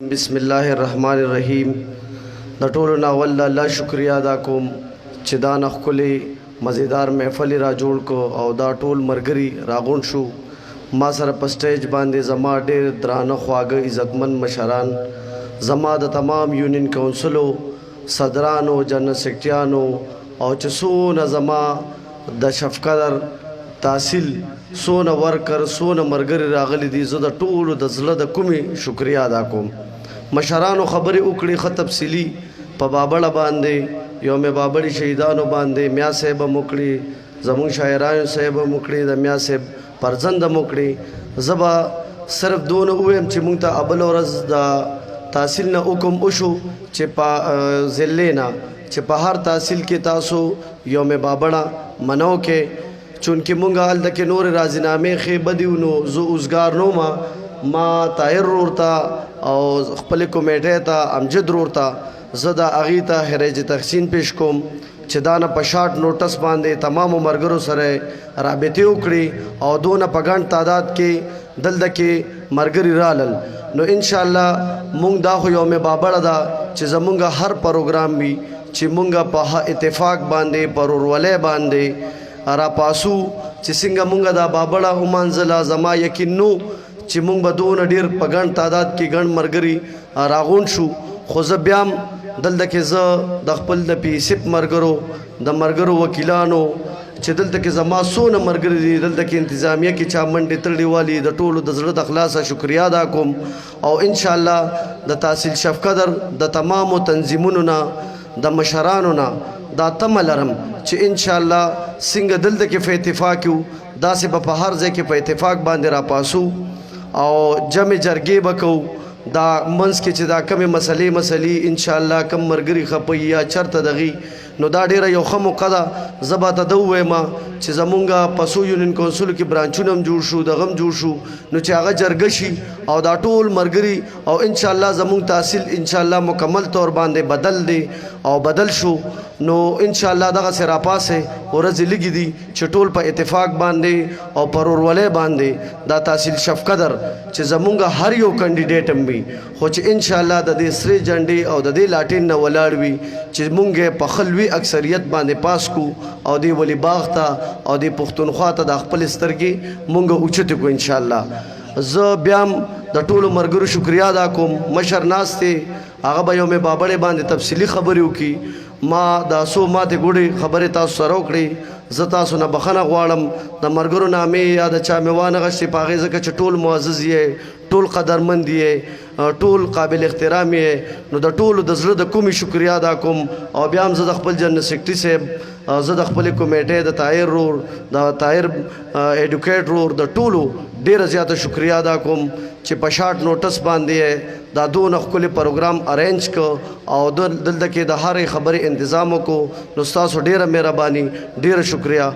बिस्मिल्लाहिर्रहमानिर्रहीम द टोलु नावल अल्लाह शुक्रिया अदा कोम چې دا نخلی مزیدار محفل را جوړ کو او دا ټول مرګري راغون شو ما سره په سټیج باندې زما ډېر درانه خواږه عزتمن مشران زما د تمام یونین کونسلو صدرانو جنرال سیکرټریانو او چې څونه زما د شفقدر تحصیل څونه ورکر څونه مرګري راغلي دي زه د ټولو د زړه د کومې شکریا ادا کوم مشرانو خبرې وکړي ښه تفصیلي په بابړه باندې یوم بابړي شهیدانو باندې میا صاحب موکړي زمون شاعرانو صاحب موکړي د میا صاحب پرزند موکړي زبا صرف دون اوم چې مونږ ته ابل ورځ د تحصیل نه حکم وشو چې په ضلع چې په هر تحصیل کې تاسو یوم بابړه منو کې چونکه مونږه حال د کې نور راضینامې خې بدیونو زو اوسګار نو ما طاهر ورتا او خپل کمیټه ته امجد ورتا زدا اغیتا هریج تحسین پیش کوم چې دا نه په شارټ نوټس باندې تمام مرګرو سره رابطه وکړي او دونه په ګڼ تعداد کې دلته کې مرګري رالل نو ان شاء الله مونږ دا خو یوم بابړه دا چې زمونږه هر پروګرام وي چې مونږه په اتفاق باندې پرورولې باندې را پاسو چې څنګه مونږه دا بابړه ومانځله زما یقین نو چې مونږ به دونه ډېر په ګڼ تعداد کې ګڼ مرګري راغون شو خو زه بیا هم دلته کې زه د خپل د پی سپ مرګرو د مرګرو وکیلانو چې دلته کې زما څونه مرګري دي دلته کې انتظامیه کې چا منډې تړلې والي د ټولو د زړه د خلاصه شکریا ادا کوم او ان شاء الله د تحصیل شفقدر د تمامو تنظیمونو نه د مشرانو نه دا تمه لرم چې ان شاء الله څنګه دلته کې په اتفاق یو داسې په هر ځای کې په اتفاق باندې را پاسو او جمع جرګې به کوو دا منځ کې چې دا کمې مسلې ان شاء الله کم مرګري خپي یا چرته دغي نو دا ډیره یو ښه موقع ده زه به ته ده ووایم چې زمونږه پسو یونین کونسلو کې برانچونه هم جوړ شو دغه هم جوړ شو نو چې هغه جرګه شي او دا ټول مرګري او ان شاء الله زمونږ تحصیل ان شاء الله مکمل طور باندې بدل دی او بدل شو نو ان شاء الله دغه سره راپاسه ورځ لګي دي چې ټول په اتفاق باندې او پرورولې باندې دا تحصیل شفقدر چې زمونږه هر یو کینډیډیټ هم وي خو چې ان شاء الله د دې سری جنډي او د دې لاټین نه ولاړ وي چې مونږه په خلوي اکثریت باندې پاس کو او دی ولی باغ ته او دی پښتونخوا ته د خپل سترګې مونږه اوچته کو ان شاء الله زه بیا د ټولو مرګرو شکریا ادا کوم مشر ناسته هغه به یوم بابړې باندې تفصیلی خبرې وکي ما دا سو ماته ګوډي خبره تاسو سره وکړي زه تاسو نه بخنه غواړم د مرګرو نامې یا د چا میوانه غشي پاغې ځکه چې ټول معزز یې ټول قدرمند یې ټول قابل احترام یې نو د ټولو د زړه د کومې شکریا ادا کوم او بیا هم زه د خپل جنرال سیکرټري صاحب زه د خپل کمیټې د طاهر رور د طاهر ایډوکیټ رور د ټولو ډیره زیاته شکریا ادا کوم چې په شارټ نوټس باندې دا دونه ښکلی پروګرام ارینج کو او دلته کې د هرې خبرې انتظام وکړو نو ستاسو ډیره مهرباني ډیره شکریا